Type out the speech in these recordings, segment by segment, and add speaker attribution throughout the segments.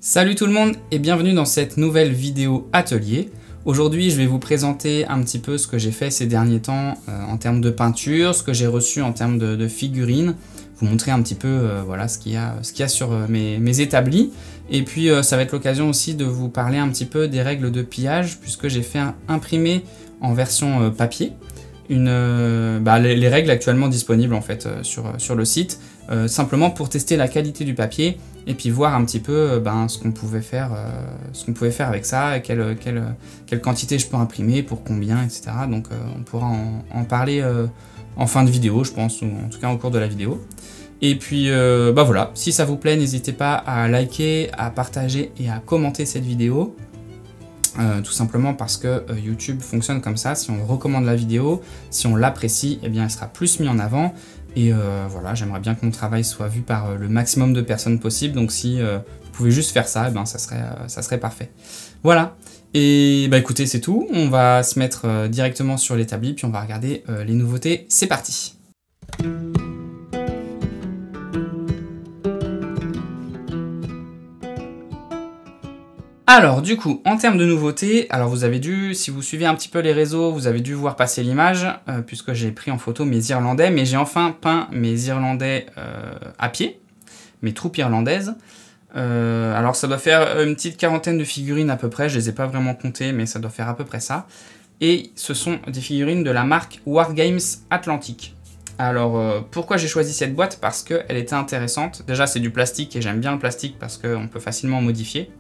Speaker 1: Salut tout le monde et bienvenue dans cette nouvelle vidéo atelier. Aujourd'hui je vais vous présenter un petit peu ce que j'ai fait ces derniers temps en termes de peinture, ce que j'ai reçu en termes de figurines, vous montrer un petit peu voilà, ce qu'il y a sur mes établis. Et puis ça va être l'occasion aussi de vous parler un petit peu des règles de pliage puisque j'ai fait imprimer en version papier les règles actuellement disponibles en fait sur le site, simplement pour tester la qualité du papier et puis voir un petit peu ce qu'on pouvait faire avec ça, quelle quantité je peux imprimer, pour combien, etc. Donc on pourra en parler en fin de vidéo, je pense, ou en tout cas au cours de la vidéo. Et puis voilà, si ça vous plaît, n'hésitez pas à liker, à partager et à commenter cette vidéo. Tout simplement parce que YouTube fonctionne comme ça, si on recommande la vidéo, si on l'apprécie, eh bien elle sera plus mise en avant. Et voilà, j'aimerais bien que mon travail soit vu par le maximum de personnes possible, donc si vous pouvez juste faire ça, eh ben, ça serait parfait. Voilà, et écoutez, c'est tout, on va se mettre directement sur l'établi, puis on va regarder les nouveautés, c'est parti. Alors du coup, en termes de nouveautés, alors vous avez dû, si vous suivez un petit peu les réseaux, vous avez dû voir passer l'image, puisque j'ai pris en photo mes Irlandais, mais j'ai enfin peint mes Irlandais à pied, mes troupes irlandaises. Alors ça doit faire une petite quarantaine de figurines à peu près, je les ai pas vraiment comptées, mais ça doit faire à peu près ça. Et ce sont des figurines de la marque Wargames Atlantique. Alors pourquoi j'ai choisi cette boîte? Parce qu'elle était intéressante. Déjà c'est du plastique et j'aime bien le plastique parce qu'on peut facilement modifier.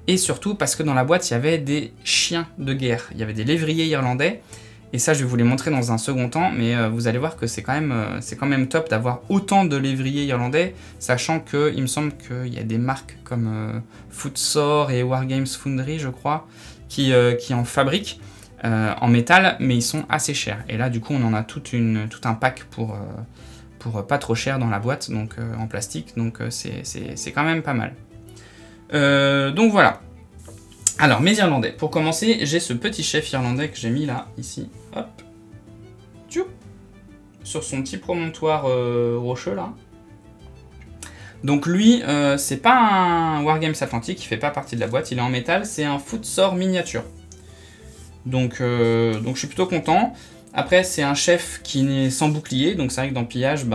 Speaker 1: Et surtout parce que dans la boîte, il y avait des chiens de guerre. Il y avait des lévriers irlandais. Et ça, je vais vous les montrer dans un second temps. Mais vous allez voir que c'est quand même top d'avoir autant de lévriers irlandais. Sachant qu'il me semble qu'il y a des marques comme Footsore et Wargames Foundry, je crois, qui en fabriquent en métal. Mais ils sont assez chers. Et là, du coup, on en a tout un pack pour pas trop cher dans la boîte, donc en plastique. Donc c'est quand même pas mal. Donc voilà. Alors mes Irlandais, pour commencer, j'ai ce petit chef irlandais que j'ai mis là, ici, hop, tchoup, sur son petit promontoire rocheux là. Donc lui, c'est pas un Wargames Atlantique, il fait pas partie de la boîte, il est en métal, c'est un Footsore miniature. Donc je suis plutôt content. Après, c'est un chef qui est sans bouclier, donc c'est vrai que dans le pillage,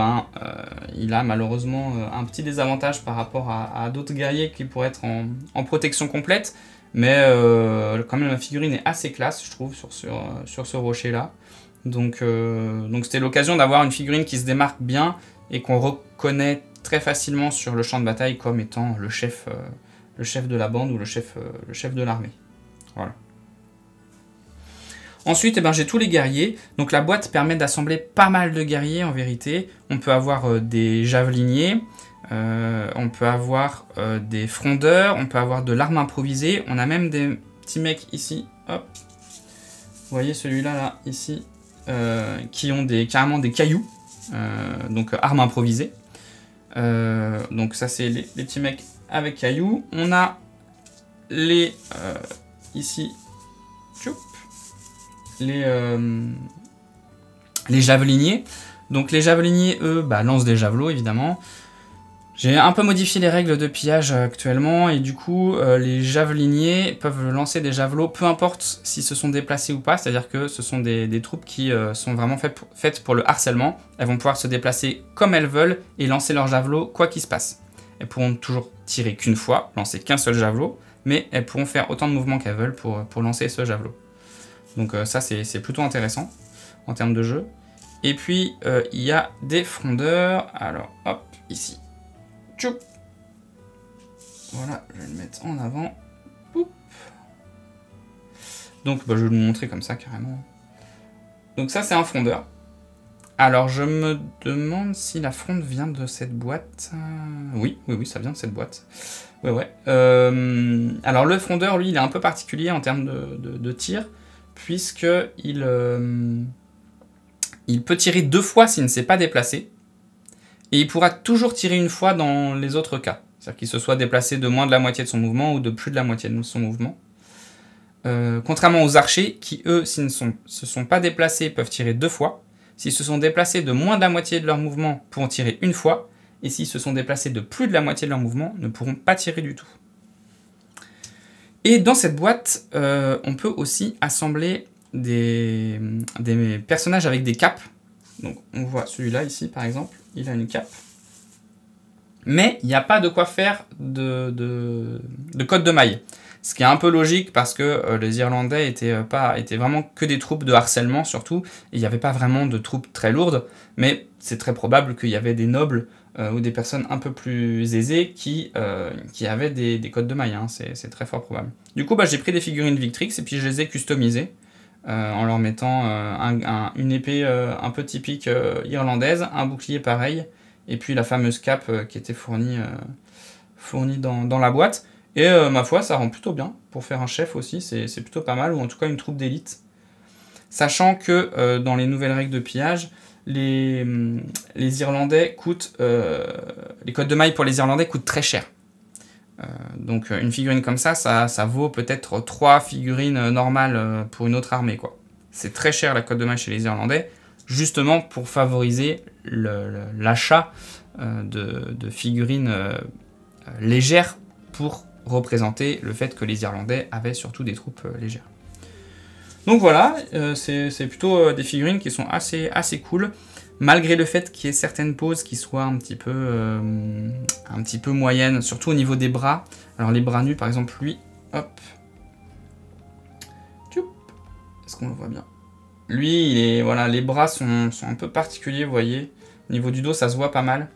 Speaker 1: il a malheureusement un petit désavantage par rapport à d'autres guerriers qui pourraient être en protection complète, mais quand même la figurine est assez classe, je trouve, sur ce rocher-là. Donc c'était l'occasion d'avoir une figurine qui se démarque bien et qu'on reconnaît très facilement sur le champ de bataille comme étant le chef de la bande ou le chef de l'armée. Voilà. Ensuite, j'ai tous les guerriers. Donc la boîte permet d'assembler pas mal de guerriers en vérité. On peut avoir des javeliniers, on peut avoir des frondeurs, on peut avoir de l'arme improvisée. On a même des petits mecs ici, hop. Vous voyez celui-là, là, ici, qui ont carrément des cailloux, donc arme improvisée. Donc ça c'est les petits mecs avec cailloux. On a les ici, tchoup, les javeliniers. Donc les javeliniers, eux, lancent des javelots, évidemment. J'ai un peu modifié les règles de pillage actuellement, et du coup, les javeliniers peuvent lancer des javelots, peu importe si se sont déplacés ou pas, c'est-à-dire que ce sont des troupes qui sont vraiment faites pour le harcèlement. Elles vont pouvoir se déplacer comme elles veulent et lancer leurs javelots, quoi qu'il se passe. Elles pourront toujours tirer qu'une fois, lancer qu'un seul javelot, mais elles pourront faire autant de mouvements qu'elles veulent pour lancer ce javelot. Donc ça c'est plutôt intéressant en termes de jeu. Et puis il y a des frondeurs. Alors hop, ici. Tchoup. Voilà, je vais le mettre en avant. Poup. Donc je vais vous le montrer comme ça carrément. Donc ça c'est un frondeur. Alors je me demande si la fronde vient de cette boîte. Oui, ça vient de cette boîte. Ouais. Alors le frondeur, lui, il est un peu particulier en termes de tir, puisqu'il peut tirer 2 fois s'il ne s'est pas déplacé, et il pourra toujours tirer une fois dans les autres cas. C'est-à-dire qu'il se soit déplacé de moins de la moitié de son mouvement ou de plus de la moitié de son mouvement. Contrairement aux archers, qui eux, s'ils ne se sont pas déplacés, peuvent tirer 2 fois. S'ils se sont déplacés de moins de la moitié de leur mouvement, pourront tirer 1 fois. Et s'ils se sont déplacés de plus de la moitié de leur mouvement, ne pourront pas tirer du tout. Et dans cette boîte, on peut aussi assembler des personnages avec des capes. Donc on voit celui-là ici par exemple, il a une cape. Mais il n'y a pas de quoi faire de code de maille. Ce qui est un peu logique parce que les Irlandais étaient vraiment que des troupes de harcèlement surtout. Et il n'y avait pas vraiment de troupes très lourdes. Mais c'est très probable qu'il y avait des nobles ou des personnes un peu plus aisées qui avaient des codes de maille. Hein. C'est très fort probable. Du coup, j'ai pris des figurines Victrix et puis je les ai customisées. En leur mettant une épée un peu typique irlandaise, un bouclier pareil, et puis la fameuse cape qui était fournie dans la boîte. Et ma foi, ça rend plutôt bien. Pour faire un chef aussi, c'est plutôt pas mal, ou en tout cas une troupe d'élite. Sachant que dans les nouvelles règles de pillage, les Irlandais coûtent... les codes de maille pour les Irlandais coûtent très cher. Donc une figurine comme ça vaut peut-être 3 figurines normales pour une autre armée, quoi. C'est très cher la cote de maille chez les Irlandais, justement pour favoriser l'achat de figurines légères pour représenter le fait que les Irlandais avaient surtout des troupes légères. Donc voilà, c'est plutôt des figurines qui sont assez cool. Malgré le fait qu'il y ait certaines poses qui soient un petit peu moyennes, surtout au niveau des bras. Alors les bras nus, par exemple, lui, hop. Est-ce qu'on le voit bien? Lui, voilà, les bras sont un peu particuliers, vous voyez. Au niveau du dos, ça se voit pas mal.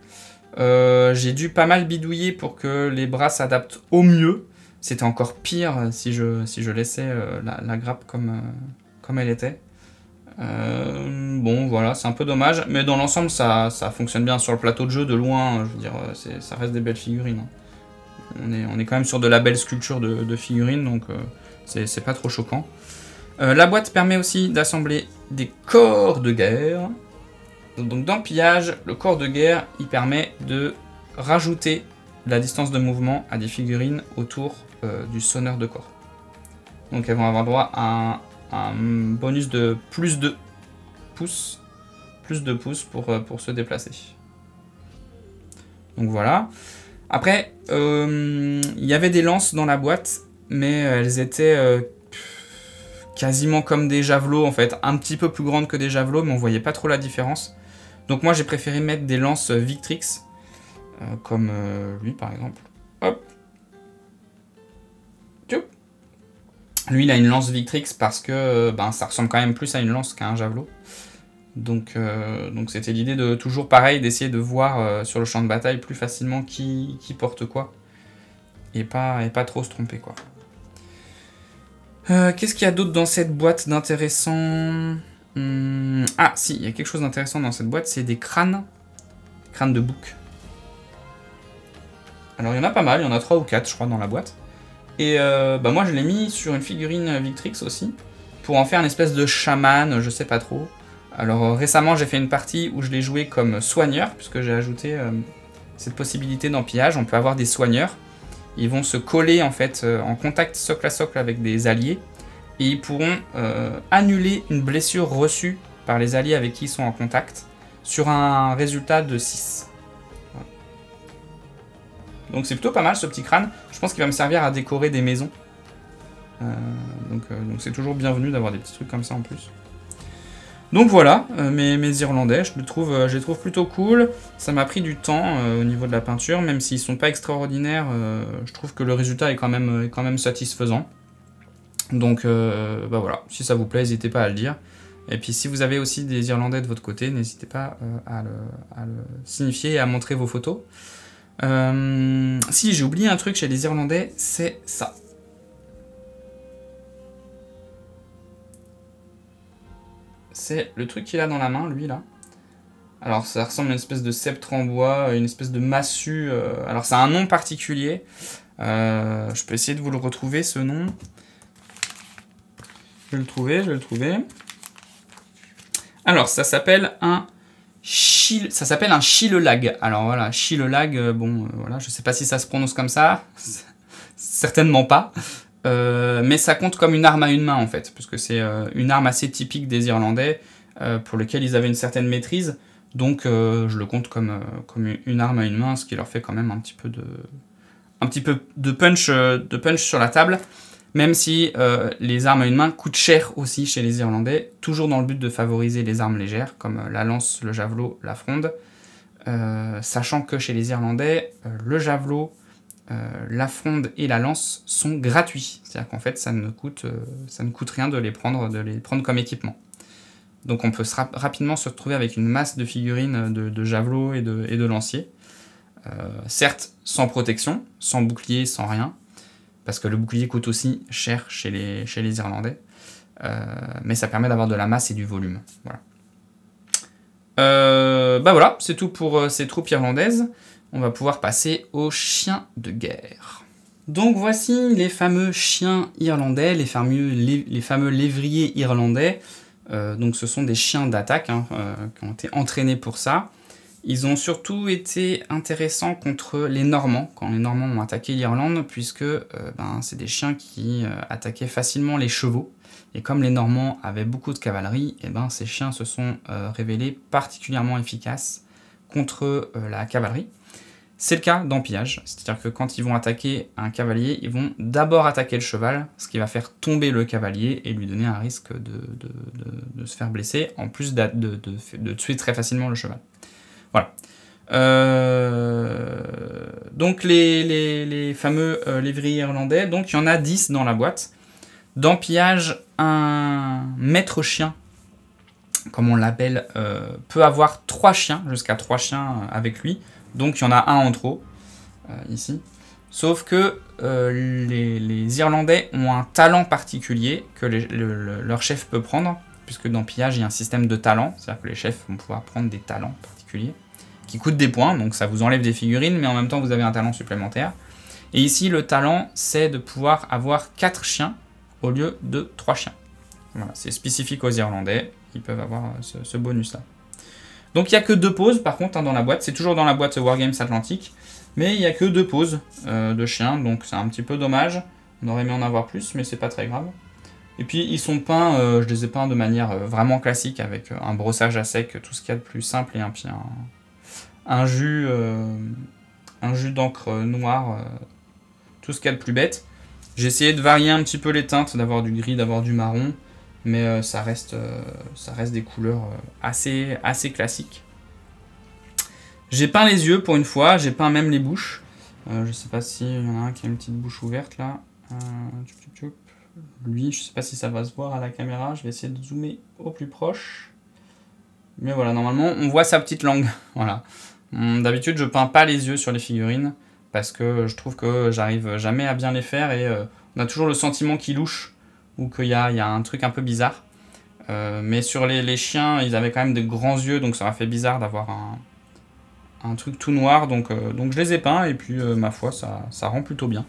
Speaker 1: J'ai dû pas mal bidouiller pour que les bras s'adaptent au mieux. C'était encore pire si je laissais la grappe comme elle était. Bon voilà, c'est un peu dommage, mais dans l'ensemble ça fonctionne bien sur le plateau de jeu de loin, je veux dire, ça reste des belles figurines. On est quand même sur de la belle sculpture de figurines, donc c'est pas trop choquant. La boîte permet aussi d'assembler des corps de guerre. Donc dans le pillage, le corps de guerre, il permet de rajouter la distance de mouvement à des figurines autour du sonneur de corps. Donc elles vont avoir droit à un bonus de plus de pouces pour se déplacer. Donc voilà. Après, il y avait des lances dans la boîte, mais elles étaient quasiment comme des javelots en fait, un petit peu plus grandes que des javelots, mais on voyait pas trop la différence. Donc moi j'ai préféré mettre des lances Victrix, comme lui par exemple. Hop. Lui, il a une lance Victrix parce que ça ressemble quand même plus à une lance qu'à un javelot. Donc c'était l'idée de toujours pareil, d'essayer de voir sur le champ de bataille plus facilement qui porte quoi. Et pas trop se tromper, quoi. Qu'est-ce qu'il y a d'autre dans cette boîte d'intéressant? Ah, si, il y a quelque chose d'intéressant dans cette boîte, c'est des crânes. Crânes de bouc. Alors, il y en a pas mal, il y en a 3 ou 4, je crois, dans la boîte. Et moi je l'ai mis sur une figurine Victrix aussi, pour en faire une espèce de chaman, je sais pas trop. Alors récemment j'ai fait une partie où je l'ai joué comme soigneur, puisque j'ai ajouté cette possibilité d'empillage. On peut avoir des soigneurs, ils vont se coller en fait en contact socle à socle avec des alliés, et ils pourront annuler une blessure reçue par les alliés avec qui ils sont en contact, sur un résultat de 6. Donc c'est plutôt pas mal ce petit crâne. Je pense qu'il va me servir à décorer des maisons. Donc c'est toujours bienvenu d'avoir des petits trucs comme ça en plus. Donc voilà, mes Irlandais, je les trouve plutôt cool. Ça m'a pris du temps au niveau de la peinture, même s'ils sont pas extraordinaires, je trouve que le résultat est quand même satisfaisant. Donc voilà, si ça vous plaît, n'hésitez pas à le dire. Et puis si vous avez aussi des Irlandais de votre côté, n'hésitez pas à le signifier et à montrer vos photos. Si j'ai oublié un truc chez les Irlandais, c'est ça. C'est le truc qu'il a dans la main, lui là. Alors ça ressemble à une espèce de sceptre en bois, une espèce de massue. Alors ça a un nom particulier. Je peux essayer de vous le retrouver, ce nom. Je vais le trouver. Alors ça s'appelle un Shilelag. Alors voilà, Shilelag, voilà, je sais pas si ça se prononce comme ça, certainement pas, mais ça compte comme une arme à une main en fait, parce que c'est une arme assez typique des Irlandais, pour lequel ils avaient une certaine maîtrise, donc je le compte comme une arme à une main, ce qui leur fait quand même un petit peu de punch sur la table. même si les armes à une main coûtent cher aussi chez les Irlandais, toujours dans le but de favoriser les armes légères, comme la lance, le javelot, la fronde, sachant que chez les Irlandais, le javelot, la fronde et la lance sont gratuits. C'est-à-dire qu'en fait, ça ne coûte rien de les prendre comme équipement. Donc on peut rapidement se retrouver avec une masse de figurines de javelots et de lanciers. Certes, sans protection, sans bouclier, sans rien, parce que le bouclier coûte aussi cher chez les Irlandais, mais ça permet d'avoir de la masse et du volume. Voilà. Voilà, c'est tout pour ces troupes irlandaises. On va pouvoir passer aux chiens de guerre. Donc voici les fameux chiens irlandais, les fameux lévriers irlandais. Donc ce sont des chiens d'attaque qui ont été entraînés pour ça. Ils ont surtout été intéressants contre les Normands, quand les Normands ont attaqué l'Irlande, puisque c'est des chiens qui attaquaient facilement les chevaux. Et comme les Normands avaient beaucoup de cavalerie, ces chiens se sont révélés particulièrement efficaces contre la cavalerie. C'est le cas dans Pillage, c'est-à-dire que quand ils vont attaquer un cavalier, ils vont d'abord attaquer le cheval, ce qui va faire tomber le cavalier et lui donner un risque de se faire blesser, en plus de tuer très facilement le cheval. Voilà. Donc les fameux lévriers irlandais, donc il y en a 10 dans la boîte. Dans Pillage, un maître chien, comme on l'appelle, peut avoir 3 chiens, jusqu'à 3 chiens avec lui. Donc il y en a un en trop, ici. Sauf que les Irlandais ont un talent particulier que leur chef peut prendre, puisque dans Pillage, il y a un système de talents, c'est-à-dire que les chefs vont pouvoir prendre des talents particuliers, qui coûtent des points, donc ça vous enlève des figurines, mais en même temps vous avez un talent supplémentaire. Et ici, le talent, c'est de pouvoir avoir 4 chiens au lieu de 3 chiens. Voilà, c'est spécifique aux Irlandais, ils peuvent avoir ce bonus-là. Donc il n'y a que 2 pauses par contre dans la boîte, c'est toujours dans la boîte Wargames Atlantique, mais il n'y a que 2 pauses de chiens, donc c'est un petit peu dommage. On aurait aimé en avoir plus, mais c'est pas très grave. Et puis ils sont peints, je les ai peints de manière vraiment classique, avec un brossage à sec, tout ce qu'il y a de plus simple, et puis un jus d'encre noire, tout ce qu'il y a de plus bête. J'ai essayé de varier un petit peu les teintes, d'avoir du gris, d'avoir du marron, mais ça reste des couleurs assez classiques. J'ai peint les yeux pour une fois, j'ai peint même les bouches. Je sais pas s'il y en a un qui a une petite bouche ouverte là. Lui, je sais pas si ça va se voir à la caméra, je vais essayer de zoomer au plus proche. Mais voilà, normalement on voit sa petite langue. Voilà. D'habitude je peins pas les yeux sur les figurines, parce que je trouve que j'arrive jamais à bien les faire et on a toujours le sentiment qu'ils louchent, ou qu'il y a un truc un peu bizarre. Mais sur les chiens, ils avaient quand même des grands yeux, donc ça m'a fait bizarre d'avoir un truc tout noir, donc je les ai peints, et puis ma foi, ça rend plutôt bien.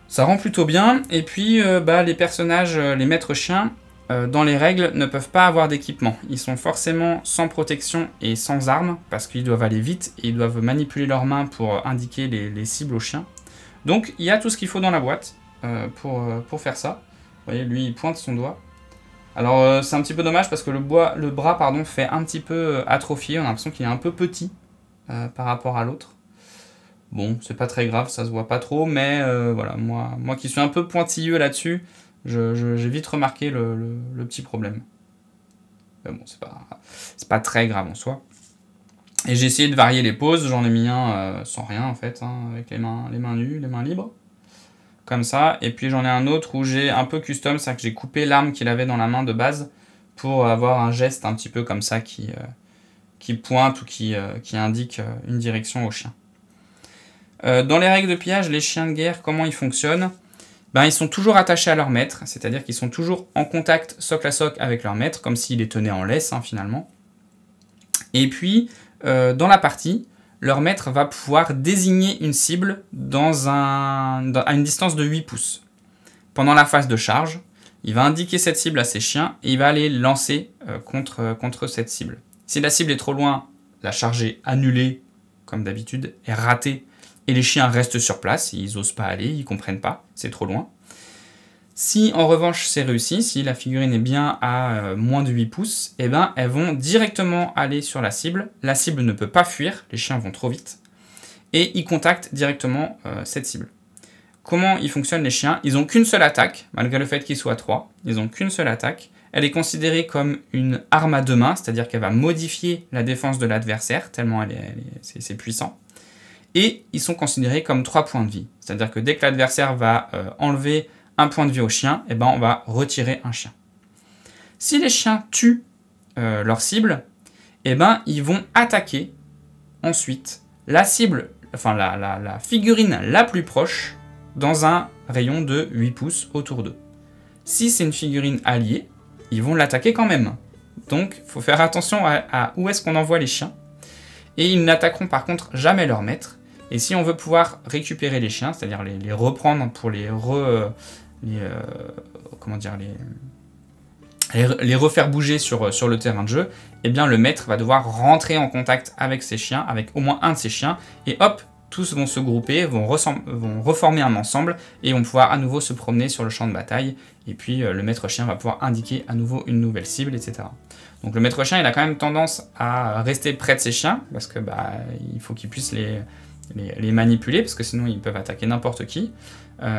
Speaker 1: Ça rend plutôt bien, et puis les personnages, les maîtres chiens, dans les règles, ne peuvent pas avoir d'équipement. Ils sont forcément sans protection et sans armes, parce qu'ils doivent aller vite, et ils doivent manipuler leurs mains pour indiquer les cibles aux chiens. Donc il y a tout ce qu'il faut dans la boîte pour faire ça. Vous voyez, lui il pointe son doigt. Alors c'est un petit peu dommage parce que le bras fait un petit peu atrophié, on a l'impression qu'il est un peu petit par rapport à l'autre. Bon, c'est pas très grave, ça se voit pas trop, mais voilà, moi qui suis un peu pointilleux là-dessus, j'ai vite remarqué le petit problème. Mais bon, c'est pas très grave en soi. Et j'ai essayé de varier les poses, j'en ai mis un sans rien en fait, avec les mains nues, les mains libres. Comme ça, et puis j'en ai un autre où j'ai un peu custom, c'est-à-dire que j'ai coupé l'arme qu'il avait dans la main de base pour avoir un geste un petit peu comme ça qui pointe ou qui indique une direction au chien. Dans les règles de pillage, les chiens de guerre, comment ils fonctionnent? Ils sont toujours attachés à leur maître, c'est-à-dire qu'ils sont toujours en contact socle à socle avec leur maître, comme s'ils les tenaient en laisse finalement. Et puis, dans la partie, leur maître va pouvoir désigner une cible à une distance de 8 pouces. Pendant la phase de charge, il va indiquer cette cible à ses chiens et il va aller lancer contre cette cible. Si la cible est trop loin, la charge est annulée, comme d'habitude, est ratée, et les chiens restent sur place, ils n'osent pas aller, ils ne comprennent pas, c'est trop loin. Si en revanche c'est réussi, si la figurine est bien à moins de 8 pouces, elles vont directement aller sur la cible ne peut pas fuir, les chiens vont trop vite, et ils contactent directement cette cible. comment ils fonctionnent les chiens? Ils n'ont qu'une seule attaque, malgré le fait qu'ils soient 3. Ils n'ont qu'une seule attaque. Elle est considérée comme une arme à deux mains, c'est-à-dire qu'elle va modifier la défense de l'adversaire, tellement c'est puissant. Et ils sont considérés comme 3 points de vie. C'est-à-dire que dès que l'adversaire va enlever un point de vie au chien, eh ben, on va retirer un chien. Si les chiens tuent leur cible, eh ben, ils vont attaquer ensuite la cible, enfin la figurine la plus proche dans un rayon de 8 pouces autour d'eux. Si c'est une figurine alliée, ils vont l'attaquer quand même. Donc, il faut faire attention à où est-ce qu'on envoie les chiens. Et ils n'attaqueront par contre jamais leur maître. Et si on veut pouvoir récupérer les chiens, c'est-à-dire les reprendre pour les refaire bouger sur le terrain de jeu, eh bien le maître va devoir rentrer en contact avec ses chiens, avec au moins un de ses chiens, et hop, tous vont se grouper, vont reformer un ensemble, et vont pouvoir à nouveau se promener sur le champ de bataille, et puis le maître chien va pouvoir indiquer à nouveau une nouvelle cible, etc. Donc le maître chien, il a quand même tendance à rester près de ses chiens, parce que il faut qu'il puisse les manipuler, parce que sinon ils peuvent attaquer n'importe qui.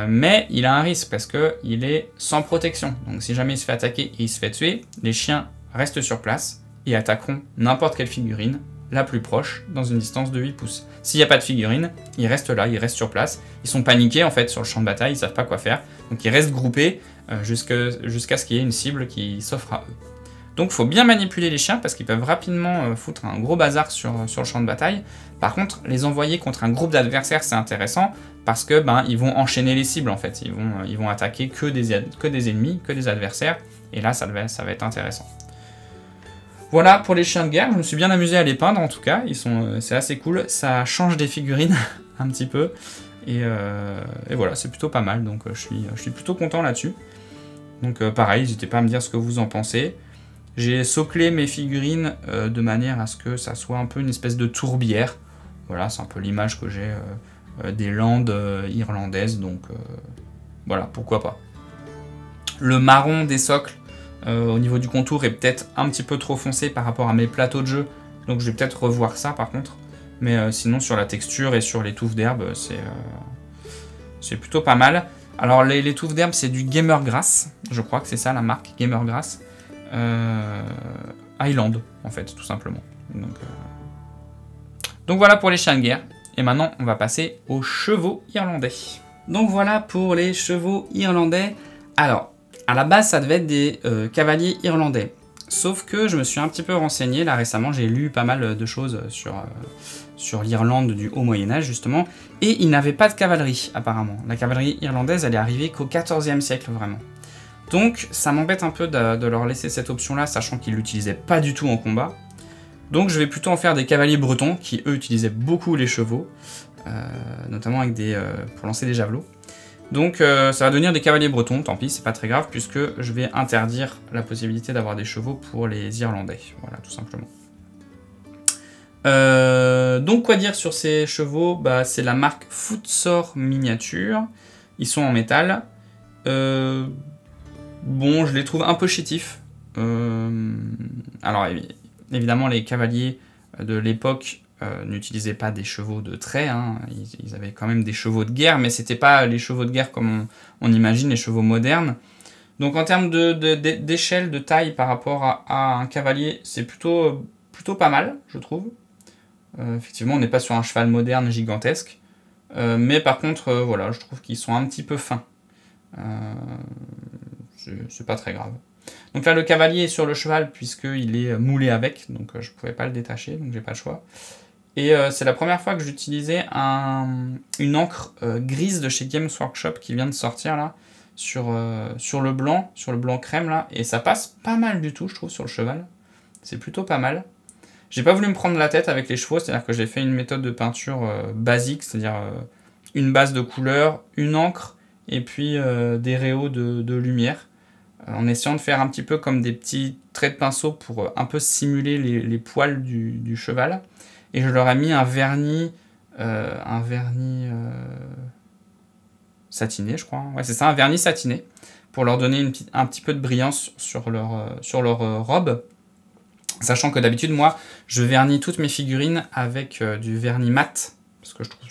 Speaker 1: Mais il a un risque, parce qu'il est sans protection. Donc si jamais il se fait attaquer et il se fait tuer, les chiens restent sur place et attaqueront n'importe quelle figurine la plus proche dans une distance de 8 pouces. S'il n'y a pas de figurine, ils restent là, ils restent sur place. Ils sont paniqués en fait sur le champ de bataille, ils ne savent pas quoi faire. Donc ils restent groupés jusqu'à ce qu'il y ait une cible qui s'offre à eux. Donc il faut bien manipuler les chiens parce qu'ils peuvent rapidement foutre un gros bazar sur le champ de bataille. Par contre, les envoyer contre un groupe d'adversaires, c'est intéressant parce que ils vont enchaîner les cibles en fait. Ils vont attaquer que des ennemis, que des adversaires. Et là, ça va être intéressant. Voilà pour les chiens de guerre. Je me suis bien amusé à les peindre en tout cas. C'est assez cool. Ça change des figurines un petit peu. Et voilà, c'est plutôt pas mal. Donc je suis plutôt content là-dessus. Donc pareil, n'hésitez pas à me dire ce que vous en pensez. J'ai soclé mes figurines de manière à ce que ça soit un peu une espèce de tourbière. Voilà, c'est un peu l'image que j'ai des landes irlandaises, donc voilà, pourquoi pas. Le marron des socles au niveau du contour est peut-être un petit peu trop foncé par rapport à mes plateaux de jeu, donc je vais peut-être revoir ça par contre. Mais sinon sur la texture et sur les touffes d'herbe, c'est plutôt pas mal. Alors les touffes d'herbe, c'est du Gamergrass, je crois que c'est ça la marque, Gamergrass. Highland en fait tout simplement. Donc voilà pour les chiens de guerre. Et maintenant on va passer aux chevaux irlandais. Donc voilà pour les chevaux irlandais. Alors à la base ça devait être des cavaliers irlandais. Sauf que je me suis un petit peu renseigné là récemment, j'ai lu pas mal de choses sur l'Irlande du haut Moyen-Âge justement, et ils n'avaient pas de cavalerie apparemment. La cavalerie irlandaise elle est arrivée qu'au XIVe siècle vraiment. Donc ça m'embête un peu de leur laisser cette option-là, sachant qu'ils ne l'utilisaient pas du tout en combat. Donc je vais plutôt en faire des cavaliers bretons, qui eux utilisaient beaucoup les chevaux, notamment avec pour lancer des javelots. Donc ça va devenir des cavaliers bretons, tant pis, c'est pas très grave, puisque je vais interdire la possibilité d'avoir des chevaux pour les Irlandais. Voilà, tout simplement. Donc quoi dire sur ces chevaux? C'est la marque Footsore Miniature, ils sont en métal. Bon, je les trouve un peu chétifs. Alors, évidemment, les cavaliers de l'époque n'utilisaient pas des chevaux de trait. Hein. Ils avaient quand même des chevaux de guerre, mais c'était pas les chevaux de guerre comme on imagine, les chevaux modernes. Donc, en termes d'échelle, de taille par rapport à un cavalier, c'est plutôt pas mal, je trouve. Effectivement, on n'est pas sur un cheval moderne gigantesque. Mais par contre, voilà, je trouve qu'ils sont un petit peu fins. C'est pas très grave. Donc là le cavalier est sur le cheval puisqu'il est moulé avec, donc je pouvais pas le détacher, donc j'ai pas le choix. Et c'est la première fois que j'utilisais une encre grise de chez Games Workshop qui vient de sortir là, sur le blanc crème là, et ça passe pas mal du tout je trouve sur le cheval. C'est plutôt pas mal. J'ai pas voulu me prendre la tête avec les chevaux, c'est-à-dire que j'ai fait une méthode de peinture basique, c'est-à-dire une base de couleur, une encre, et puis des rayons de lumière, en essayant de faire un petit peu comme des petits traits de pinceau pour un peu simuler les poils du cheval. Et je leur ai mis un vernis satiné, je crois. Ouais, c'est ça, un vernis satiné, pour leur donner un petit peu de brillance sur leur robe. Sachant que d'habitude, moi, je vernis toutes mes figurines avec du vernis mat, parce que je trouve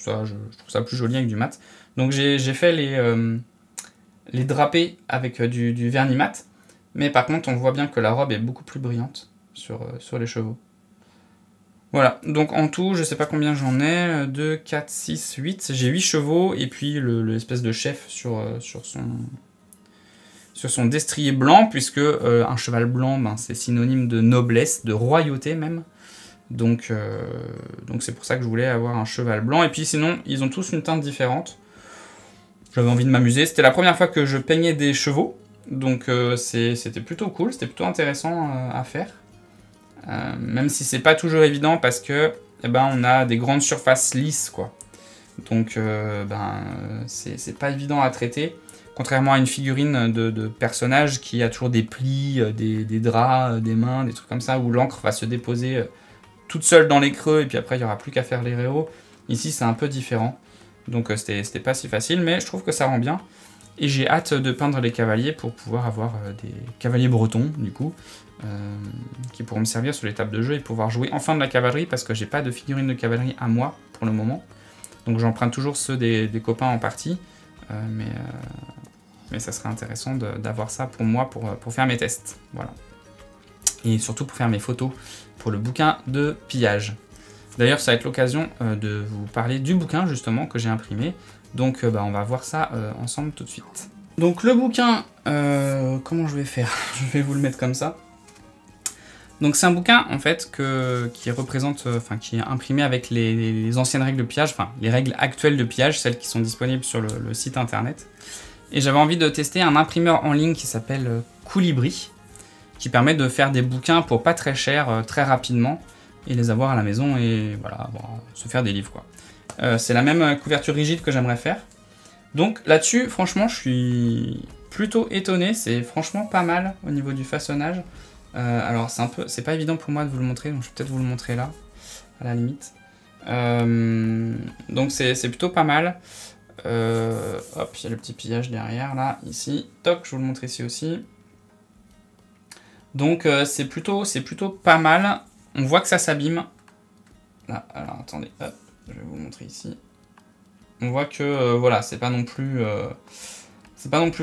Speaker 1: ça plus joli avec du mat. Donc j'ai fait les drapés avec du vernis mat, mais par contre on voit bien que la robe est beaucoup plus brillante sur les chevaux. Voilà, donc en tout, je sais pas combien j'en ai, 2, 4, 6, 8, j'ai 8 chevaux, et puis l'espèce de chef sur son destrier blanc, puisque un cheval blanc, ben, c'est synonyme de noblesse, de royauté même. Donc c'est pour ça que je voulais avoir un cheval blanc, et puis sinon, ils ont tous une teinte différente. J'avais envie de m'amuser, c'était la première fois que je peignais des chevaux, donc c'était plutôt cool, c'était plutôt intéressant à faire. Même si c'est pas toujours évident parce que on a des grandes surfaces lisses quoi. Donc c'est pas évident à traiter. Contrairement à une figurine de personnage qui a toujours des plis, des draps, des mains, des trucs comme ça, où l'encre va se déposer toute seule dans les creux et puis après il n'y aura plus qu'à faire les réaux. Ici c'est un peu différent. Donc c'était pas si facile, mais je trouve que ça rend bien. Et j'ai hâte de peindre les cavaliers pour pouvoir avoir des cavaliers bretons, du coup, qui pourront me servir sur les tables de jeu et pouvoir jouer enfin de la cavalerie, parce que j'ai pas de figurines de cavalerie à moi pour le moment. Donc j'emprunte toujours ceux des copains en partie, mais ça serait intéressant d'avoir ça pour moi pour faire mes tests. Voilà. Et surtout pour faire mes photos pour le bouquin de pillage. D'ailleurs, ça va être l'occasion de vous parler du bouquin justement que j'ai imprimé. Donc on va voir ça ensemble tout de suite. Donc le bouquin, comment je vais faire? Je vais vous le mettre comme ça. Donc c'est un bouquin en fait qui représente, qui est imprimé avec les anciennes règles de pillage, enfin les règles actuelles de pillage, celles qui sont disponibles sur le site internet. Et j'avais envie de tester un imprimeur en ligne qui s'appelle Colibri, qui permet de faire des bouquins pour pas très cher, très rapidement, et les avoir à la maison et voilà, se faire des livres quoi. C'est la même couverture rigide que j'aimerais faire. Donc là-dessus, franchement, je suis plutôt étonné. C'est franchement pas mal au niveau du façonnage. Alors c'est pas évident pour moi de vous le montrer, donc je vais peut-être vous le montrer là, à la limite. Donc c'est plutôt pas mal. Hop, il y a le petit pillage derrière là, ici. Toc, je vous le montre ici aussi. Donc c'est plutôt pas mal. On voit que ça s'abîme. Là, alors attendez, hop. Je vais vous montrer ici. On voit que voilà, c'est pas non plus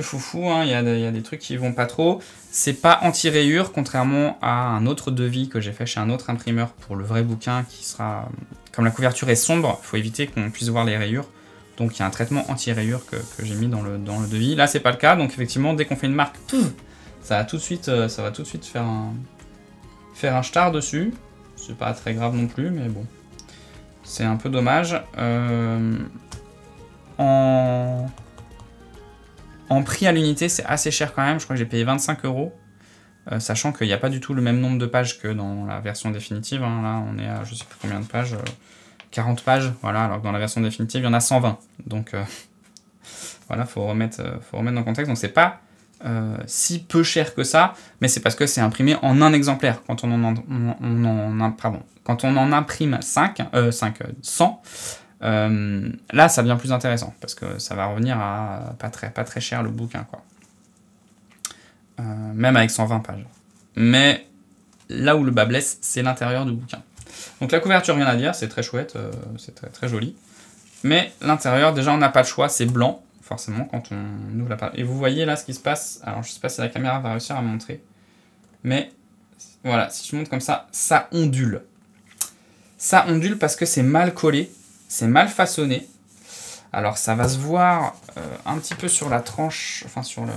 Speaker 1: foufou, hein. Il y a des trucs qui vont pas trop. C'est pas anti-rayure, contrairement à un autre devis que j'ai fait chez un autre imprimeur pour le vrai bouquin qui sera... Comme la couverture est sombre, il faut éviter qu'on puisse voir les rayures. Donc il y a un traitement anti-rayure que j'ai mis dans le devis. Là, c'est pas le cas, donc effectivement, dès qu'on fait une marque, pouf, ça va tout de suite faire un star dessus. C'est pas très grave non plus, mais bon. C'est un peu dommage. En prix à l'unité, c'est assez cher quand même. Je crois que j'ai payé 25 €. Sachant qu'il n'y a pas du tout le même nombre de pages que dans la version définitive. Hein. Là, on est à je sais plus combien de pages. 40 pages. Voilà, alors que dans la version définitive, il y en a 120. Donc voilà, faut remettre dans le contexte. Donc c'est pas si peu cher que ça, mais c'est parce que c'est imprimé en un exemplaire. Quand on en imprime 100, là ça devient plus intéressant parce que ça va revenir à pas très cher le bouquin quoi. Même avec 120 pages. Mais là où le bas blesse, c'est l'intérieur du bouquin. Donc la couverture, rien à dire, c'est très chouette, c'est très joli. Mais l'intérieur, déjà on n'a pas le choix, c'est blanc. Forcément quand on ouvre la page. Et vous voyez là ce qui se passe. Alors je sais pas si la caméra va réussir à montrer. Mais voilà, si je montre comme ça, ça ondule. Ça ondule parce que c'est mal collé, c'est mal façonné. Alors ça va se voir un petit peu sur la tranche, enfin sur le...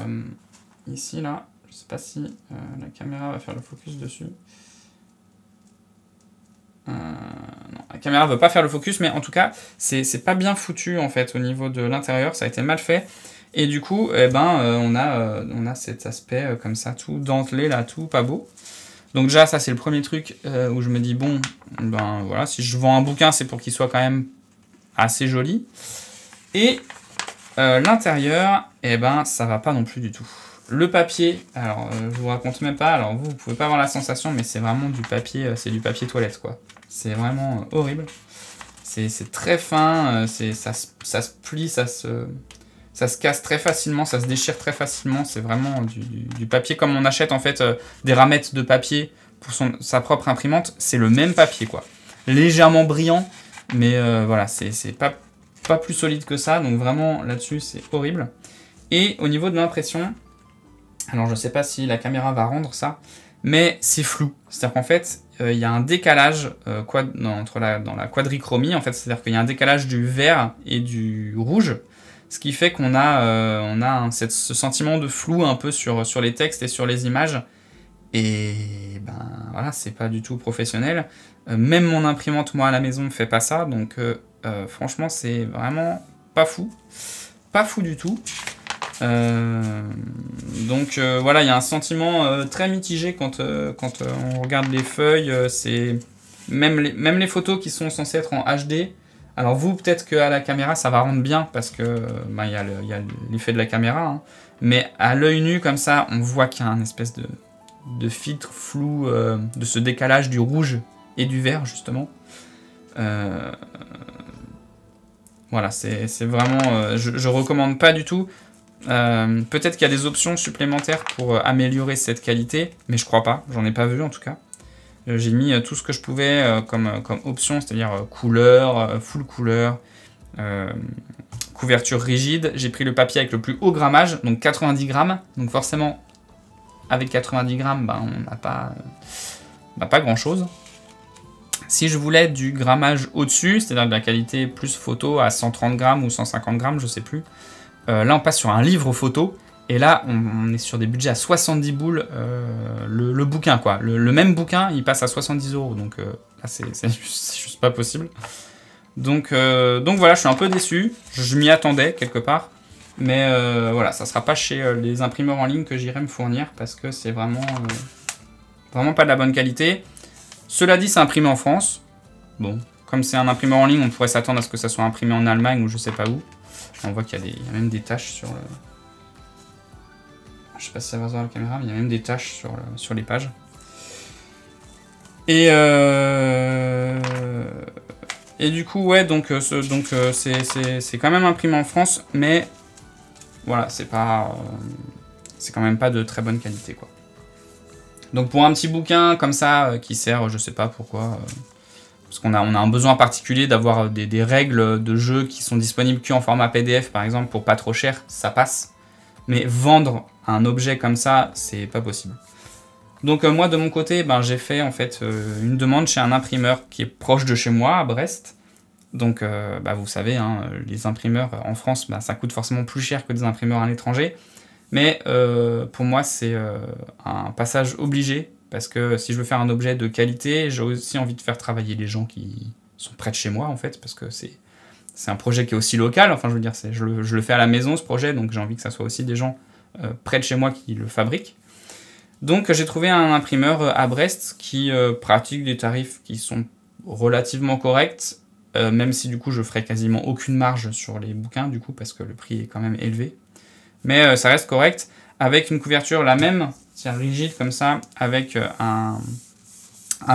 Speaker 1: Ici là, je sais pas si la caméra va faire le focus dessus. Non, la caméra ne veut pas faire le focus, mais en tout cas, c'est pas bien foutu en fait au niveau de l'intérieur, ça a été mal fait. Et du coup, on a cet aspect comme ça, tout dentelé là, tout pas beau. Donc déjà, ça c'est le premier truc où je me dis, bon, voilà, si je vends un bouquin, c'est pour qu'il soit quand même assez joli. Et l'intérieur, ça va pas non plus du tout. Le papier, alors je vous raconte même pas, alors vous pouvez pas avoir la sensation, mais c'est vraiment du papier, c'est du papier toilette quoi. C'est vraiment horrible. C'est très fin, ça se plie, ça se casse très facilement, ça se déchire très facilement. C'est vraiment du papier comme on achète en fait des ramettes de papier pour sa propre imprimante. C'est le même papier quoi. Légèrement brillant, Mais voilà, c'est pas plus solide que ça, donc vraiment là-dessus c'est horrible. Et au niveau de l'impression, alors je sais pas si la caméra va rendre ça, mais c'est flou. C'est-à-dire qu'en fait, il y a un décalage dans la quadrichromie, en fait, c'est-à-dire qu'il y a un décalage du vert et du rouge, ce qui fait qu'on a ce sentiment de flou un peu sur les textes et sur les images. Et ben voilà, c'est pas du tout professionnel. Même mon imprimante, moi, à la maison, ne fait pas ça, donc franchement, c'est vraiment pas fou. Pas fou du tout. Donc voilà, il y a un sentiment très mitigé quand on regarde les feuilles. C'est même les photos qui sont censées être en HD. Alors vous, peut-être qu'à la caméra, ça va rendre bien parce que bah, y a l'effet de la caméra. Hein. Mais à l'œil nu, comme ça, on voit qu'il y a un espèce de filtre flou, de ce décalage du rouge et du vert, justement. Voilà, c'est vraiment... je recommande pas du tout. Peut-être qu'il y a des options supplémentaires pour améliorer cette qualité, mais je crois pas, j'en ai pas vu en tout cas. J'ai mis tout ce que je pouvais comme option, c'est-à-dire couleur, full couleur, couverture rigide. J'ai pris le papier avec le plus haut grammage, donc 90 grammes. Donc forcément, avec 90 grammes, ben, on n'a pas grand-chose. Si je voulais du grammage au-dessus, c'est-à-dire de la qualité plus photo à 130 grammes ou 150 grammes, je sais plus, là on passe sur un livre photo, et là on est sur des budgets à 70 boules le bouquin, quoi. Le même bouquin, il passe à 70 €, donc là c'est juste pas possible. Donc voilà, je suis un peu déçu, je m'y attendais quelque part, mais voilà, ça sera pas chez les imprimeurs en ligne que j'irai me fournir, parce que c'est vraiment pas de la bonne qualité. Cela dit, c'est imprimé en France. Bon, comme c'est un imprimeur en ligne, on pourrait s'attendre à ce que ça soit imprimé en Allemagne ou je sais pas où. On voit qu'il y a même des taches sur le... Je sais pas si ça va se voir à la caméra, mais il y a même des taches sur les pages. Et du coup, ouais, donc c'est quand même imprimé en France, mais voilà, c'est quand même pas de très bonne qualité, quoi. Donc pour un petit bouquin comme ça, qui sert, je sais pas pourquoi, parce qu'on a un besoin particulier d'avoir des règles de jeu qui sont disponibles qu'en format PDF, par exemple, pour pas trop cher, ça passe. Mais vendre un objet comme ça, c'est pas possible. Donc moi, de mon côté, ben, j'ai fait en fait une demande chez un imprimeur qui est proche de chez moi, à Brest. Donc bah, vous savez, hein, les imprimeurs en France, bah, ça coûte forcément plus cher que des imprimeurs à l'étranger. Mais pour moi, c'est un passage obligé, parce que si je veux faire un objet de qualité, j'ai aussi envie de faire travailler les gens qui sont près de chez moi, en fait, parce que c'est un projet qui est aussi local. Enfin, je veux dire, je le fais à la maison, ce projet, donc j'ai envie que ça soit aussi des gens près de chez moi qui le fabriquent. Donc j'ai trouvé un imprimeur à Brest qui pratique des tarifs qui sont relativement corrects, même si du coup je ferai quasiment aucune marge sur les bouquins, du coup, parce que le prix est quand même élevé. Mais ça reste correct, avec une couverture la même, c'est rigide comme ça, avec un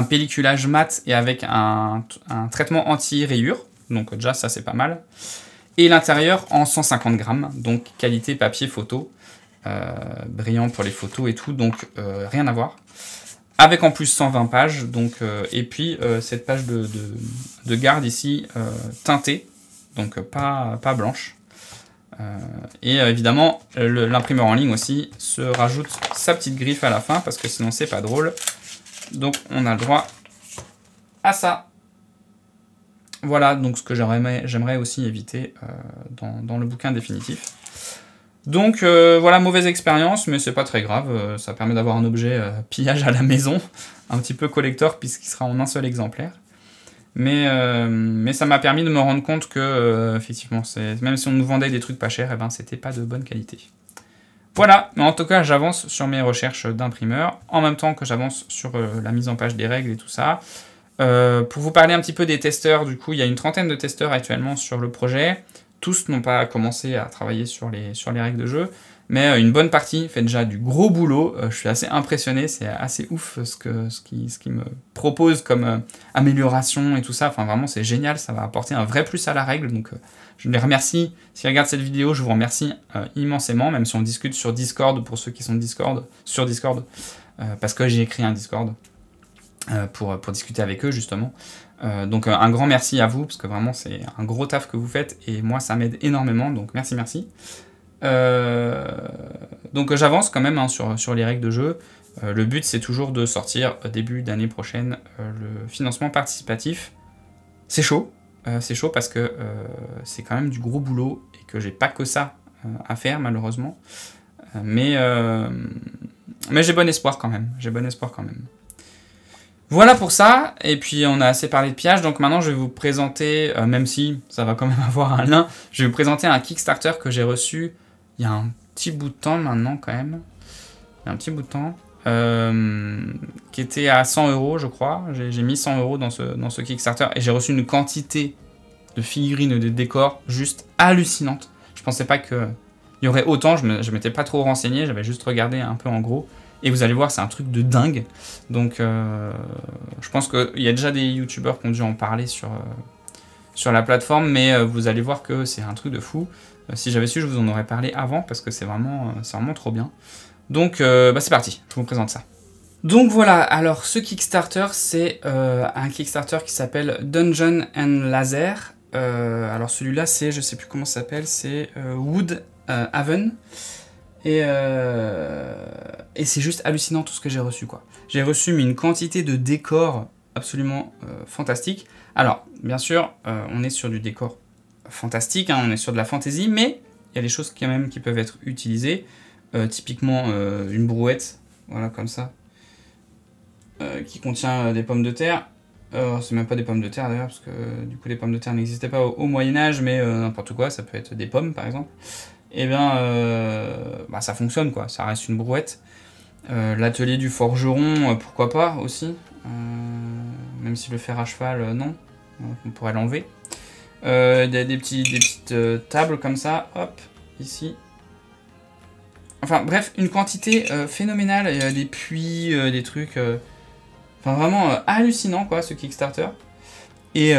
Speaker 1: pelliculage mat et avec un traitement anti-rayures. Donc déjà ça c'est pas mal. Et l'intérieur en 150 grammes, donc qualité papier photo, brillant pour les photos et tout, donc rien à voir. Avec en plus 120 pages, donc, et puis cette page de garde ici teintée, donc pas blanche. Et évidemment, l'imprimeur en ligne aussi se rajoute sa petite griffe à la fin, parce que sinon c'est pas drôle. Donc on a le droit à ça. Voilà donc ce que j'aimerais aussi éviter dans le bouquin définitif. Donc voilà, mauvaise expérience, mais c'est pas très grave. Ça permet d'avoir un objet pillage à la maison, un petit peu collector puisqu'il sera en un seul exemplaire. Mais ça m'a permis de me rendre compte que, effectivement, même si on nous vendait des trucs pas chers, eh ben, c'était pas de bonne qualité. Voilà, mais en tout cas, j'avance sur mes recherches d'imprimeur, en même temps que j'avance sur la mise en page des règles et tout ça. Pour vous parler un petit peu des testeurs, du coup, il y a une trentaine de testeurs actuellement sur le projet. Tous n'ont pas commencé à travailler sur les règles de jeu, mais une bonne partie fait déjà du gros boulot. Je suis assez impressionné, c'est assez ouf ce qu'ils me proposent comme amélioration et tout ça. Enfin vraiment c'est génial, ça va apporter un vrai plus à la règle. Donc je les remercie, s'ils regardent cette vidéo, je vous remercie immensément, même si on discute sur Discord pour ceux qui sont sur Discord, parce que j'ai écrit un Discord. pour discuter avec eux justement. Donc un grand merci à vous, parce que vraiment c'est un gros taf que vous faites, et moi ça m'aide énormément, donc merci. Donc j'avance quand même hein, sur les règles de jeu. Le but c'est toujours de sortir début d'année prochaine le financement participatif. C'est chaud parce que c'est quand même du gros boulot, et que j'ai pas que ça à faire malheureusement. Mais j'ai bon espoir quand même. Voilà pour ça, et puis on a assez parlé de pillage, donc maintenant je vais vous présenter, même si ça va quand même avoir un lien, je vais vous présenter un Kickstarter que j'ai reçu il y a un petit bout de temps maintenant quand même, qui était à 100 €, je crois. J'ai mis 100 € dans ce Kickstarter, et j'ai reçu une quantité de figurines et de décors juste hallucinante. Je pensais pas qu'il y aurait autant, je m'étais pas trop renseigné, j'avais juste regardé un peu en gros. Et vous allez voir, c'est un truc de dingue. Donc, je pense qu'il y a déjà des youtubeurs qui ont dû en parler sur la plateforme, mais vous allez voir que c'est un truc de fou. Si j'avais su, je vous en aurais parlé avant, parce que c'est vraiment trop bien. Donc, c'est parti, je vous présente ça. Donc voilà, alors ce Kickstarter, c'est un Kickstarter qui s'appelle Dungeon and Laser. Alors celui-là, c'est, je sais plus comment ça s'appelle, c'est Wood Haven. Et c'est juste hallucinant tout ce que j'ai reçu, quoi. J'ai reçu une quantité de décors absolument fantastiques. Alors, bien sûr, on est sur du décor fantastique, hein, on est sur de la fantasy, mais il y a des choses quand même qui peuvent être utilisées. Typiquement, une brouette, voilà, comme ça, qui contient des pommes de terre. C'est même pas des pommes de terre d'ailleurs, parce que du coup les pommes de terre n'existaient pas au Moyen-Âge, mais n'importe quoi, ça peut être des pommes par exemple. Et bien ça fonctionne, quoi, ça reste une brouette. L'atelier du forgeron, pourquoi pas aussi, même si le fer à cheval, non, on pourrait l'enlever. Il y a des petites tables comme ça, hop, ici. Enfin bref, une quantité phénoménale, il y a des puits, des trucs... Enfin vraiment hallucinant, quoi, ce Kickstarter. Et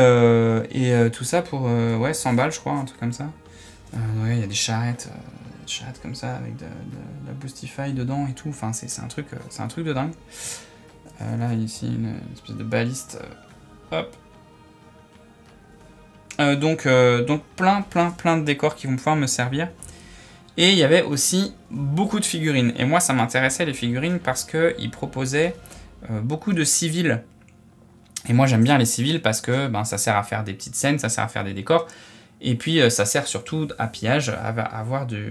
Speaker 1: tout ça pour ouais, 100 balles, je crois, un truc comme ça. Ouais, il y a des charrettes comme ça, avec de la Boostify dedans et tout. Enfin, c'est un truc de dingue. Là, ici, une espèce de baliste. Hop. Donc plein de décors qui vont pouvoir me servir. Et il y avait aussi beaucoup de figurines. Et moi, ça m'intéressait, les figurines, parce qu'ils proposaient beaucoup de civils. Et moi, j'aime bien les civils parce que ça sert à faire des petites scènes, ça sert à faire des décors. Et puis, ça sert surtout à pillage, à avoir des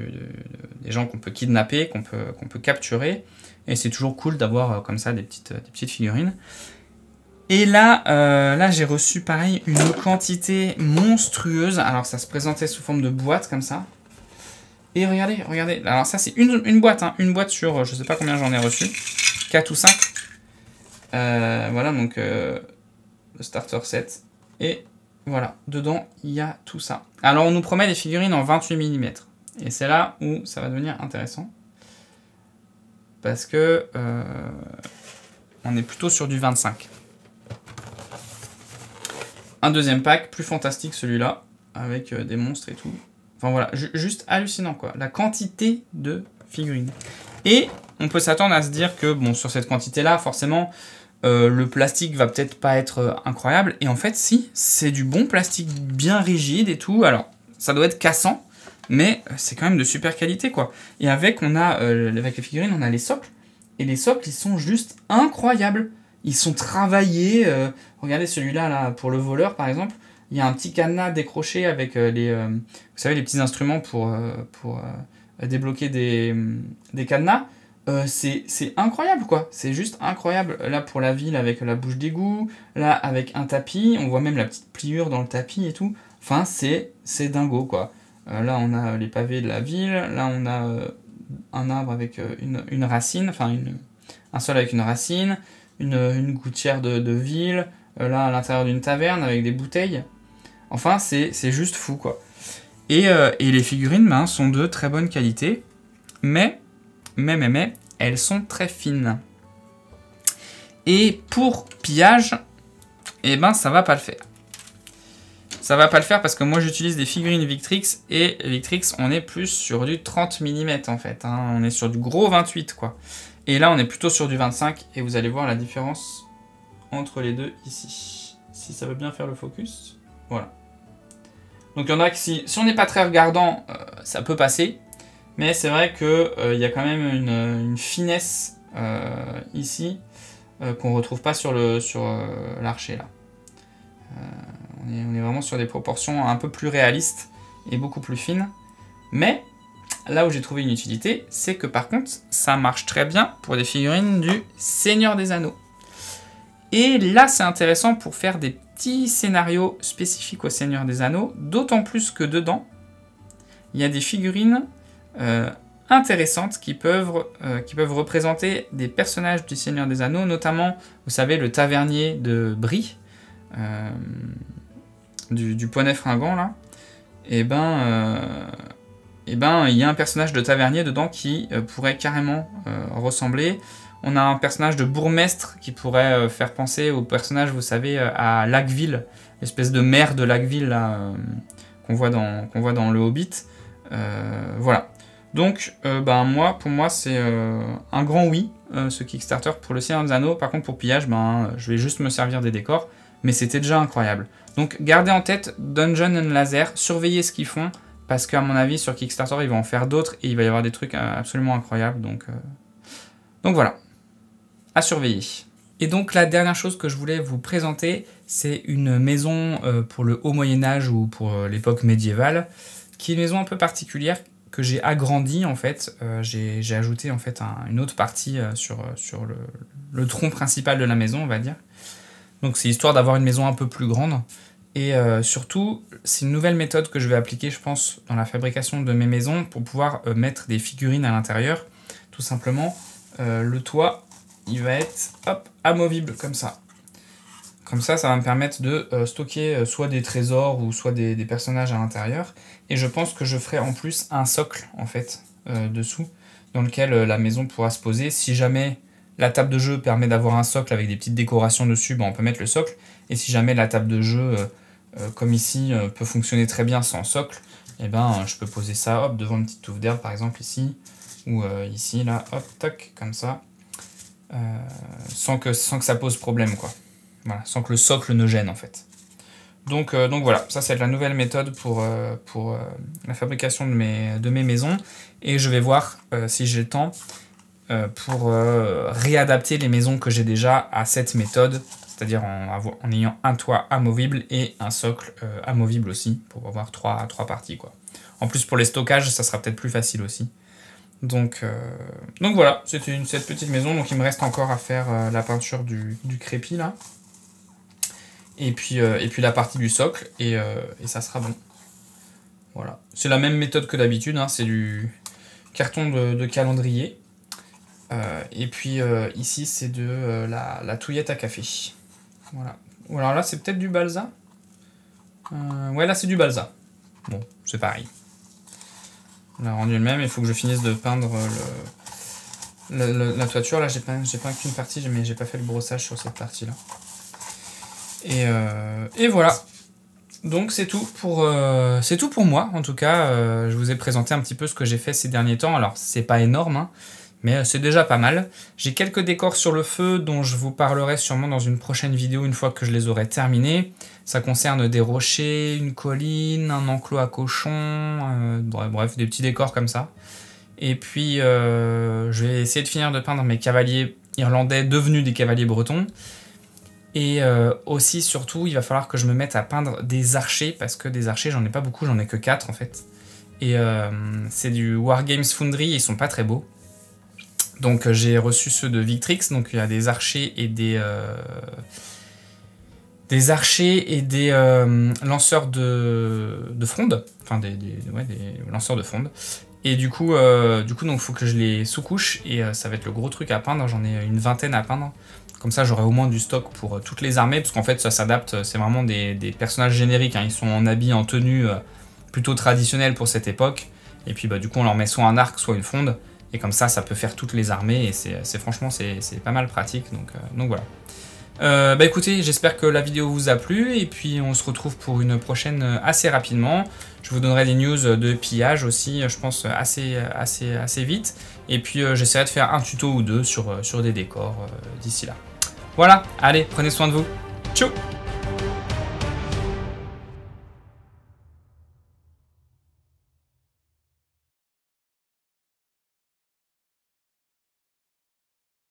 Speaker 1: gens qu'on peut kidnapper, qu'on peut capturer. Et c'est toujours cool d'avoir comme ça des petites figurines. Et là j'ai reçu, pareil, une quantité monstrueuse. Alors, ça se présentait sous forme de boîte, comme ça. Et regardez. Alors ça, c'est une boîte, hein, une boîte sur, je sais pas combien j'en ai reçu, 4 ou 5. Voilà, donc le starter set. Et voilà, dedans, il y a tout ça. Alors, on nous promet des figurines en 28 mm. Et c'est là où ça va devenir intéressant. Parce que on est plutôt sur du 25. Un deuxième pack, plus fantastique celui-là, avec des monstres et tout. Enfin voilà, juste hallucinant, quoi. La quantité de figurines. Et on peut s'attendre à se dire que, bon, sur cette quantité-là, forcément, le plastique va peut-être pas être incroyable. Et en fait, si, c'est du bon plastique bien rigide et tout. Alors, ça doit être cassant, mais c'est quand même de super qualité, quoi. Et avec les figurines, on a les socles. Et les socles, ils sont juste incroyables. Ils sont travaillés. Regardez celui-là, là, pour le voleur, par exemple. Il y a un petit cadenas décroché avec vous savez, les petits instruments pour débloquer des cadenas. C'est incroyable, quoi. C'est juste incroyable. Là, pour la ville, avec la bouche d'égout. Là, avec un tapis. On voit même la petite pliure dans le tapis et tout. Enfin, c'est dingo, quoi. Là, on a les pavés de la ville. Là, on a un arbre avec une racine. Enfin, un sol avec une racine. Une gouttière de ville. Là, à l'intérieur d'une taverne avec des bouteilles. Enfin, c'est juste fou, quoi. Et les figurines sont de très bonne qualité. Mais, elles sont très fines. Et pour pillage, eh ben, ça va pas le faire. Ça va pas le faire parce que moi, j'utilise des figurines Victrix. Et Victrix, on est plus sur du 30 mm, en fait. Hein. On est sur du gros 28, quoi. Et là, on est plutôt sur du 25. Et vous allez voir la différence entre les deux ici. Si ça veut bien faire le focus. Voilà. Donc il y en a que si on n'est pas très regardant, ça peut passer. Mais c'est vrai qu'il y a quand même une finesse ici qu'on ne retrouve pas sur l'archer là. On est vraiment sur des proportions un peu plus réalistes et beaucoup plus fines. Mais là où j'ai trouvé une utilité, c'est que par contre, ça marche très bien pour des figurines du Seigneur des Anneaux. Et là, c'est intéressant pour faire des petits scénarios spécifiques au Seigneur des Anneaux, d'autant plus que dedans, il y a des figurines intéressantes qui peuvent représenter des personnages du Seigneur des Anneaux, notamment, vous savez, le tavernier de Brie, du poney fringant, là. Et il y a un personnage de tavernier dedans qui pourrait carrément ressembler. On a un personnage de bourgmestre qui pourrait faire penser au personnage, vous savez, à Laqueville, l'espèce de maire de Laqueville là, qu'on voit dans le Hobbit. Voilà. Donc, pour moi, c'est un grand oui, ce Kickstarter pour le Seigneur des Anneaux. Par contre, pour pillage, je vais juste me servir des décors. Mais c'était déjà incroyable. Donc, gardez en tête Dungeon and Laser, surveillez ce qu'ils font. Parce qu'à mon avis, sur Kickstarter, ils vont en faire d'autres et il va y avoir des trucs absolument incroyables. Donc voilà, à surveiller. Et donc la dernière chose que je voulais vous présenter, c'est une maison pour le haut Moyen-Âge ou pour l'époque médiévale, qui est une maison un peu particulière que j'ai agrandie en fait. J'ai ajouté en fait une autre partie sur le tronc principal de la maison, on va dire. Donc c'est histoire d'avoir une maison un peu plus grande. Et surtout, c'est une nouvelle méthode que je vais appliquer, je pense, dans la fabrication de mes maisons pour pouvoir mettre des figurines à l'intérieur. Tout simplement, le toit, il va être amovible comme ça. Comme ça, ça va me permettre de stocker soit des trésors ou soit des personnages à l'intérieur. Et je pense que je ferai en plus un socle, en fait, dessous, dans lequel la maison pourra se poser. Si jamais la table de jeu permet d'avoir un socle avec des petites décorations dessus, on peut mettre le socle. Et si jamais la table de jeu... comme ici, peut fonctionner très bien sans socle, et je peux poser ça devant une petite touffe d'herbe par exemple ici, ou ici, là, hop, tac, comme ça, sans que ça pose problème, quoi. Voilà, sans que le socle ne gêne en fait. Donc voilà, ça c'est la nouvelle méthode pour la fabrication de mes maisons, et je vais voir si j'ai le temps pour réadapter les maisons que j'ai déjà à cette méthode, c'est-à-dire en ayant un toit amovible et un socle amovible aussi, pour avoir trois parties, quoi. En plus, pour les stockages, ça sera peut-être plus facile aussi. Donc voilà, c'était cette petite maison. Donc il me reste encore à faire la peinture du crépi, là. Et puis la partie du socle, et ça sera bon. Voilà. C'est la même méthode que d'habitude, hein, c'est du carton de calendrier. Et puis ici, c'est de la touillette à café. Voilà. Ou alors là, c'est peut-être du balsa. Ouais, là, c'est du balsa. Bon, c'est pareil. On a rendu le même. Il faut que je finisse de peindre la toiture. Là, j'ai peint qu'une partie, mais j'ai pas fait le brossage sur cette partie-là. Et voilà. Donc, c'est tout pour moi. En tout cas, je vous ai présenté un petit peu ce que j'ai fait ces derniers temps. Alors, c'est pas énorme, hein, mais c'est déjà pas mal. J'ai quelques décors sur le feu dont je vous parlerai sûrement dans une prochaine vidéo une fois que je les aurai terminés. Ça concerne des rochers, une colline, un enclos à cochons, bref, des petits décors comme ça. Et puis, je vais essayer de finir de peindre mes cavaliers irlandais devenus des cavaliers bretons. Et aussi, surtout, il va falloir que je me mette à peindre des archers, parce que des archers, j'en ai pas beaucoup, j'en ai que 4 en fait. Et c'est du Wargames Foundry, ils sont pas très beaux. Donc j'ai reçu ceux de Victrix, donc il y a des archers et des lanceurs de fronde, enfin des lanceurs de fronde. Et du coup donc il faut que je les sous-couche, et ça va être le gros truc à peindre. J'en ai une vingtaine à peindre. Comme ça j'aurai au moins du stock pour toutes les armées, parce qu'en fait ça s'adapte, c'est vraiment des personnages génériques, hein. Ils sont en habits, en tenue plutôt traditionnels pour cette époque. Et puis du coup on leur met soit un arc, soit une fronde. Et comme ça peut faire toutes les armées, et franchement c'est pas mal pratique, donc voilà. Écoutez, j'espère que la vidéo vous a plu, et puis on se retrouve pour une prochaine assez rapidement. Je vous donnerai des news de pillage aussi, je pense assez vite. Et puis j'essaierai de faire un tuto ou deux sur des décors d'ici là. Voilà, allez, prenez soin de vous. Ciao!